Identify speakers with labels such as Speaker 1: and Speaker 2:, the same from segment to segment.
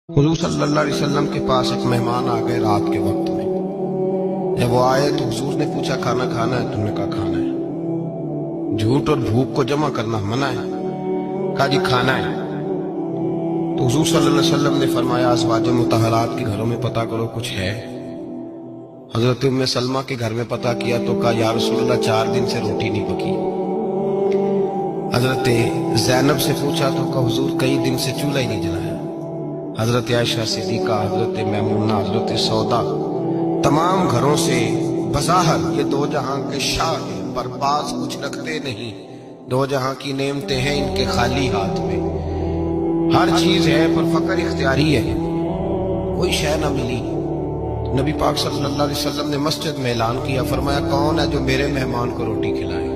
Speaker 1: حضور صلی اللہ علیہ وسلم کے پاس ایک مہمان آ گئے رات کے وقت میں۔ جب وہ آئے تو حضور نے پوچھا کھانا کھانا ہے؟ تم نے کہا کھانا ہے۔ جھوٹ اور بھوک کو جمع کرنا منع ہے؟ کہا جی کھانا ہے۔ تو حضور صلی اللہ علیہ وسلم نے فرمایا ازواج مطہرات کے گھروں میں پتہ کرو کچھ ہے۔ حضرت ام سلمہ کے گھر میں پتہ کیا تو کہا یا رسول اللہ 4 دن سے روٹی نہیں پکی۔ حضرت زینب سے پوچھا تو کہا حضور کئی دن سے چولہا ہی نہیں جلایا۔ حضرت عائشہ صدیقہ، حضرت میمونہ، حضرت سودا، تمام گھروں سے بظاہر یہ دو جہاں کے شاہ ہیں، پر باز کچھ رکھتے نہیں۔ دو جہاں کی نعمتیں ہیں ان کے خالی ہاتھ میں، ہر چیز ہے پر فقر اختیاری ہے، کوئی شے نہ ملی۔ نبی پاک صلی اللہ علیہ وسلم نے مسجد میں اعلان کیا، فرمایا کون ہے جو میرے مہمان کو روٹی کھلائے؟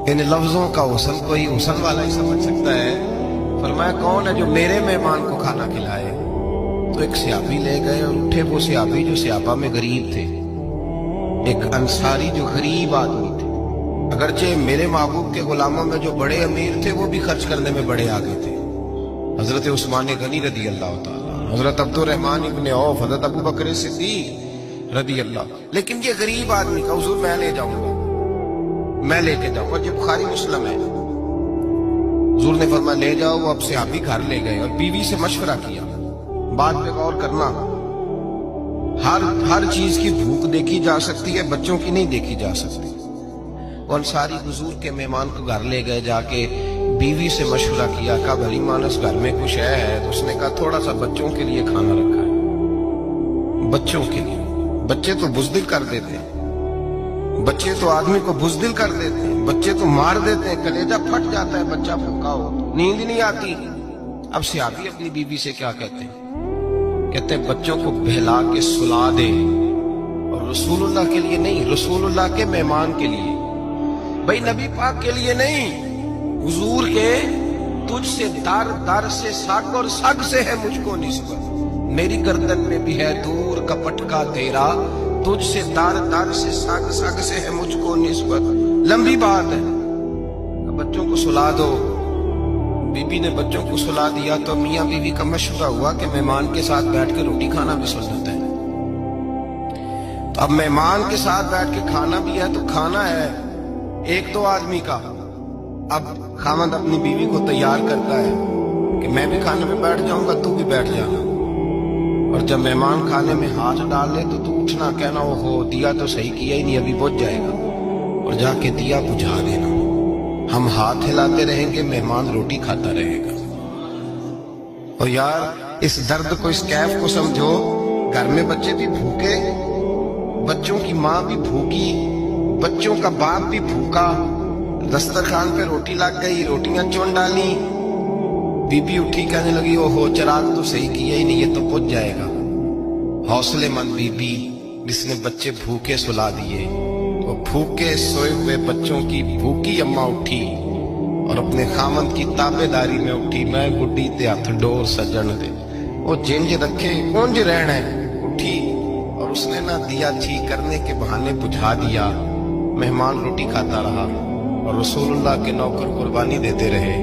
Speaker 1: ان لفظوں کا حسن کوئی حسن والا ہی سمجھ سکتا ہے۔ فرمایا کون ہے جو میرے مہمان کو کھانا کھلائے؟ تو ایک صحابی لے گئے اور اٹھے، وہ صحابی جو صحابہ میں غریب تھے، ایک انصاری جو غریب آدمی تھے، اگرچہ میرے محبوب کے غلاموں میں جو بڑے امیر تھے وہ بھی خرچ کرنے میں بڑے آگے تھے، حضرت عثمان غنی رضی اللہ تعالیٰ، حضرت عبد الرحمن ابن عوف، حضرت ابو بکر صدیق رضی اللہ۔ لیکن یہ غریب آدمی کا حضور میں لے جاؤں گا، میں لے کے جاؤں گا، یہ بخاری مسلم ہے۔ حضور نے فرمایا لے جاؤ۔ وہ اب صحابی گھر لے گئے اور بیوی سے مشورہ کیا، بات پہ غور کرنا، ہر چیز کی بھوک دیکھی جا سکتی ہے، بچوں کی نہیں دیکھی جا سکتی۔ وہ انصاری حضور کے مہمان کو گھر لے گئے، جا کے بیوی سے مشورہ کیا، کہا بھلی مانس گھر میں کچھ ہے؟ تو اس نے کہا تھوڑا سا بچوں کے لیے کھانا رکھا ہے۔ بچوں کے لیے؟ بچے تو بزدل کر دیتے ہیں، بچے تو آدمی کو بزدل کر دیتے ہیں، بچے تو مار دیتے ہیں، کلیجہ پھٹ جاتا ہے بچہ بھوکا ہو، نیند نہیں آتی۔ اب صحابی اپنی بیوی سے کیا کہتے ہیں؟ کہتے ہیں بچوں کو بہلا کے سلا دے، اور رسول اللہ کے لیے نہیں، رسول اللہ کے مہمان کے لیے، بھئی نبی پاک کے لیے نہیں، حضور کے تجھ سے در در سے سگ اور سگ سے ہے مجھ کو نسبت، میری گردن میں بھی ہے دور کا پٹکا تیرا، تجھ سے در در سے سگ سگ سے ہے مجھ کو نسبت۔ لمبی بات ہے، بچوں کو سلا دو۔ بی بی نے بچوں کو سلا دیا تو میاں بیوی کا مشورہ ہوا کہ مہمان کے ساتھ بیٹھ کے روٹی کھانا بھی سنت ہے۔ تو اب مہمان کے ساتھ بیٹھ کے کھانا بھی ہے تو کھانا ہے ایک دو آدمی کا۔ اب خاوند اپنی بیوی کو تیار کرتا ہے کہ میں بھی کھانے میں بیٹھ جاؤں گا، تو بھی بیٹھ جانا، اور جب مہمان کھانے میں ہاتھ ڈال لے تو اٹھنا، کہنا وہ ہو دیا تو صحیح کیا ہی نہیں، ابھی بجھ جائے گا، اور جا کے دیا بجھا دینا۔ ہم ہاتھ ہلاتے رہیں گے، مہمان روٹی کھاتا رہے گا۔ اور یار اس درد کو، اس کیف کو سمجھو، گھر میں بچے بھی بھوکے، بچوں کی ماں بھی بھوکی، بچوں کا باپ بھی بھوکا، دسترخوان پہ روٹی لگ گئی، روٹیاں چون ڈالی، بی بی اٹھی کہنے لگی او ہو چراغ تو صحیح کیا ہی نہیں، یہ تو بجھ جائے گا۔ حوصلے مند بی بی جس نے بچے بھوکے سلا دیے، وہ بھوکے سوئے ہوئے بچوں کی بھوکی اماں اٹھی اور اپنے خامند کی تابع داری میں اٹھی، میں گڈی تے ہاتھ ڈور سجن دے، وہ جنج رکھے کون جی رہنا ہے، اٹھی اور اس نے نہ دیا ٹھیک کرنے کے بہانے بجھا دیا۔ مہمان روٹی کھاتا رہا اور رسول اللہ کے نوکر قربانی دیتے رہے،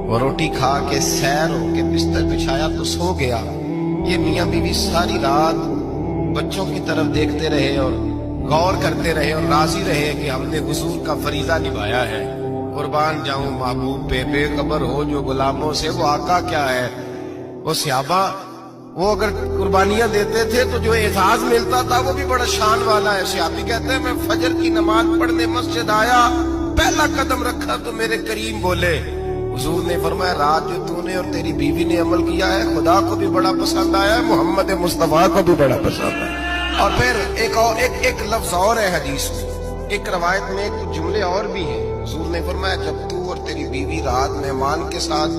Speaker 1: وہ روٹی کھا کے سیر ہو کے بستر بچھایا تو سو گیا۔ یہ میاں بیوی ساری رات بچوں کی طرف دیکھتے رہے اور غور کرتے رہے اور راضی رہے کہ ہم نے حضور کا فریضہ نبھایا ہے۔ قربان جاؤں محبوب پہ، بے خبر ہو جو غلاموں سے، وہ آقا کیا ہے۔ وہ صحابہ وہ اگر قربانیاں دیتے تھے تو جو اعزاز ملتا تھا وہ بھی بڑا شان والا ہے۔ صحابی کہتے ہیں میں فجر کی نماز پڑھنے مسجد آیا، پہلا قدم رکھا تو میرے کریم بولے، حضور نے فرمایا رات جو تو نے اور تیری بیوی نے عمل کیا ہے خدا کو بھی بڑا پسند آیا ہے، محمد مصطفیٰ کو بھی بڑا پسند ہے۔ اور پھر ایک لفظ اور ہے حدیث میں، ایک روایت میں کچھ جملے اور بھی ہیں۔ حضور نے فرمایا جب تو اور تیری بیوی رات مہمان کے ساتھ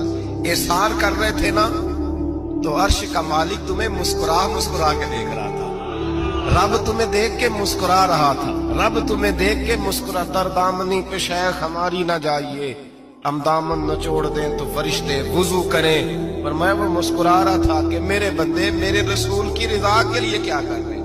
Speaker 1: احسان کر رہے تھے نا، تو عرش کا مالک تمہیں مسکرا کے دیکھ رہا تھا، رب تمہیں دیکھ کے مسکرا رہا تھا، رب تمہیں دیکھ کے مسکرا، تر دامنی پہ شیخ ہماری نہ جائیے، ہم دامن نہ چھوڑ دیں تو فرشتے وضو کریں۔ پر میں وہ مسکرا رہا تھا کہ میرے بندے میرے رسول کی رضا کے لیے کیا کر رہے ہیں۔